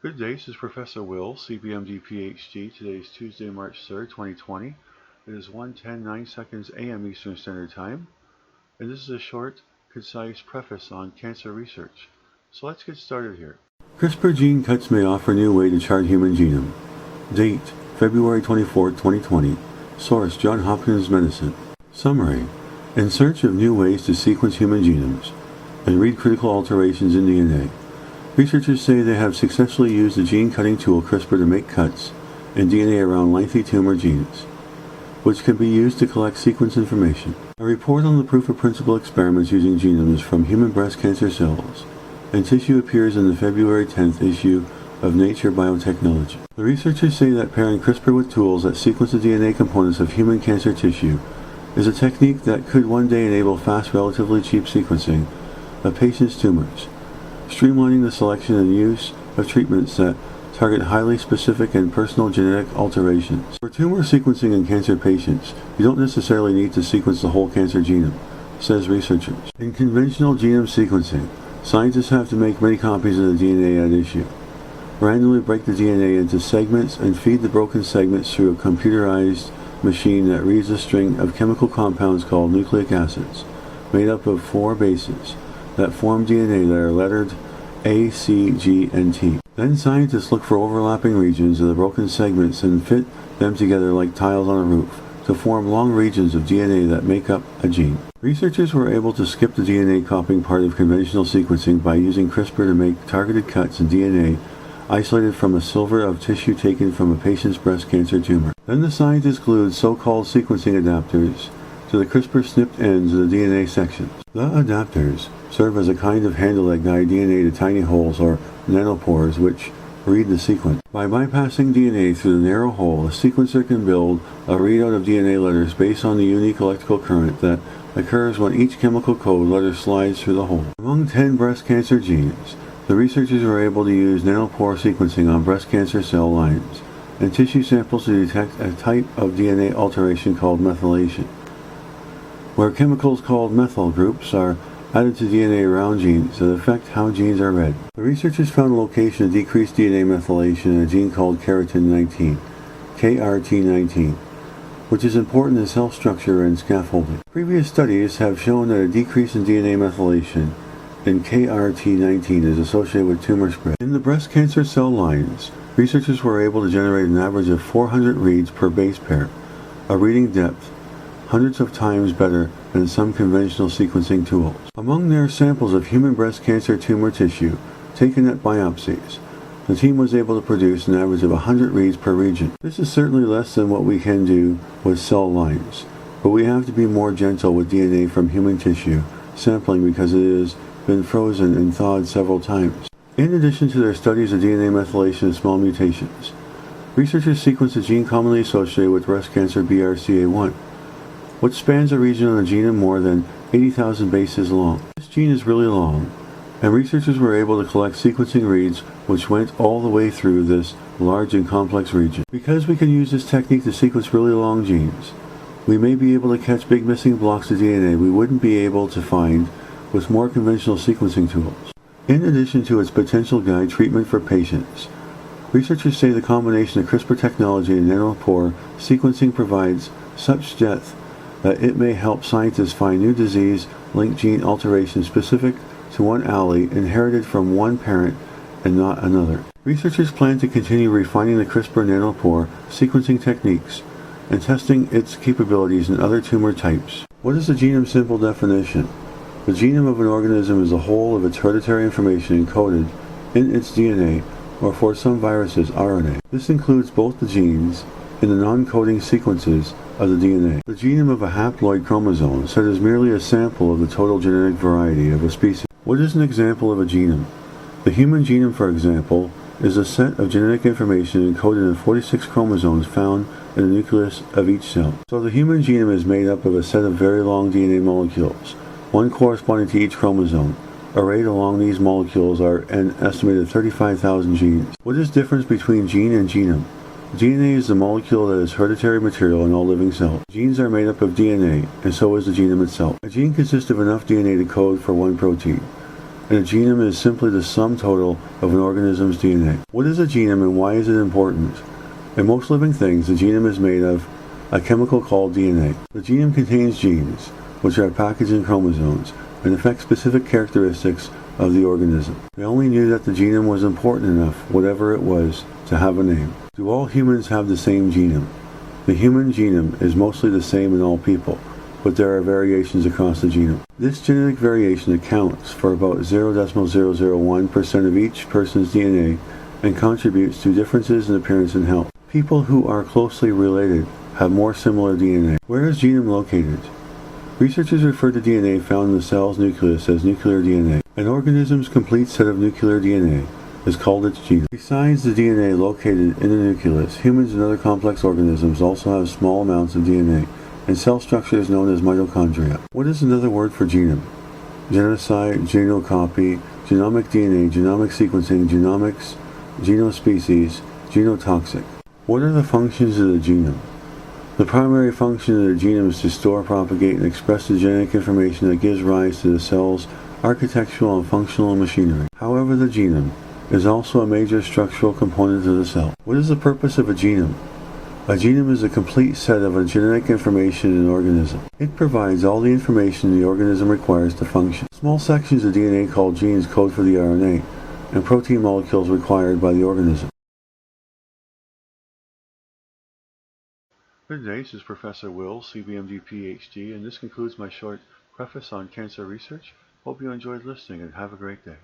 Good day, this is Professor Will, CBMD PhD. Today is Tuesday, March 3rd, 2020. It is 1:10:09 seconds a.m. Eastern Standard Time, and this is a short, concise preface on cancer research. So let's get started here. CRISPR gene cuts may offer new way to chart human genome. Date, February 24, 2020. Source, Johns Hopkins Medicine. Summary. In search of new ways to sequence human genomes and read critical alterations in DNA, researchers say they have successfully used the gene-cutting tool CRISPR to make cuts in DNA around lengthy tumor genes, which can be used to collect sequence information. A report on the proof-of-principle experiments using genomes from human breast cancer cells and tissue appears in the February 10th issue of Nature Biotechnology. The researchers say that pairing CRISPR with tools that sequence the DNA components of human cancer tissue is a technique that could one day enable fast, relatively cheap sequencing of patients' tumors, streamlining the selection and use of treatments that target highly specific and personal genetic alterations. For tumor sequencing in cancer patients, you don't necessarily need to sequence the whole cancer genome, says researchers. In conventional genome sequencing, scientists have to make many copies of the DNA at issue, randomly break the DNA into segments, and feed the broken segments through a computerized machine that reads a string of chemical compounds called nucleic acids, made up of 4 bases that form DNA that are lettered A, C, G, and T. Then scientists look for overlapping regions of the broken segments and fit them together like tiles on a roof to form long regions of DNA that make up a gene. Researchers were able to skip the DNA copying part of conventional sequencing by using CRISPR to make targeted cuts in DNA isolated from a sliver of tissue taken from a patient's breast cancer tumor. Then the scientists glued so-called sequencing adapters to the CRISPR snipped ends of the DNA sections. The adapters serve as a kind of handle that guide DNA to tiny holes or nanopores which read the sequence. By bypassing DNA through the narrow hole, a sequencer can build a readout of DNA letters based on the unique electrical current that occurs when each chemical code letter slides through the hole. Among 10 breast cancer genes, the researchers were able to use nanopore sequencing on breast cancer cell lines and tissue samples to detect a type of DNA alteration called methylation, where chemicals called methyl groups are added to DNA around genes that affect how genes are read. The researchers found a location of decreased DNA methylation in a gene called keratin-19, KRT19, which is important in cell structure and scaffolding. Previous studies have shown that a decrease in DNA methylation in KRT19 is associated with tumor spread. In the breast cancer cell lines, researchers were able to generate an average of 400 reads per base pair, a reading depth hundreds of times better than some conventional sequencing tools. Among their samples of human breast cancer tumor tissue taken at biopsies, the team was able to produce an average of 100 reads per region. This is certainly less than what we can do with cell lines, but we have to be more gentle with DNA from human tissue sampling because it has been frozen and thawed several times. In addition to their studies of DNA methylation and small mutations, researchers sequenced a gene commonly associated with breast cancer, BRCA1, which spans a region on the genome more than 80,000 bases long. This gene is really long, and researchers were able to collect sequencing reads which went all the way through this large and complex region. Because we can use this technique to sequence really long genes, we may be able to catch big missing blocks of DNA we wouldn't be able to find with more conventional sequencing tools. In addition to its potential guide treatment for patients, researchers say the combination of CRISPR technology and nanopore sequencing provides such depth that it may help scientists find new disease-linked gene alterations specific to one allele inherited from one parent and not another. Researchers plan to continue refining the CRISPR nanopore sequencing techniques and testing its capabilities in other tumor types. What is the genome simple definition? The genome of an organism is a whole of its hereditary information encoded in its DNA, or for some viruses, RNA. This includes both the genes and the non-coding sequences of the DNA. The genome of a haploid chromosome set is merely a sample of the total genetic variety of a species. What is an example of a genome? The human genome, for example, is a set of genetic information encoded in 46 chromosomes found in the nucleus of each cell. So the human genome is made up of a set of very long DNA molecules, one corresponding to each chromosome. Arrayed along these molecules are an estimated 35,000 genes. What is the difference between gene and genome? DNA is the molecule that is hereditary material in all living cells. Genes are made up of DNA, and so is the genome itself. A gene consists of enough DNA to code for one protein. and a genome is simply the sum total of an organism's DNA. What is a genome and why is it important? In most living things, the genome is made of a chemical called DNA. The genome contains genes, which are packaged in chromosomes, and affect specific characteristics of the organism. They only knew that the genome was important enough, whatever it was, to have a name. Do all humans have the same genome? The human genome is mostly the same in all people, but there are variations across the genome. This genetic variation accounts for about 0.001% of each person's DNA and contributes to differences in appearance and health. People who are closely related have more similar DNA. Where is genome located? Researchers refer to DNA found in the cell's nucleus as nuclear DNA. An organism's complete set of nuclear DNA is called its genome. Besides the DNA located in the nucleus, humans and other complex organisms also have small amounts of DNA, and cell structure is known as mitochondria. What is another word for genome? Genocide, genocopy, genomic DNA, genomic sequencing, genomics, genospecies, genotoxic. What are the functions of the genome? The primary function of the genome is to store, propagate, and express the genetic information that gives rise to the cell's architectural and functional machinery. However, the genome is also a major structural component of the cell. What is the purpose of a genome? A genome is a complete set of genetic information in an organism. It provides all the information the organism requires to function. Small sections of DNA called genes code for the RNA and protein molecules required by the organism. For today, this is Professor Will, CBMD PhD, and this concludes my short preface on cancer research. Hope you enjoyed listening and have a great day.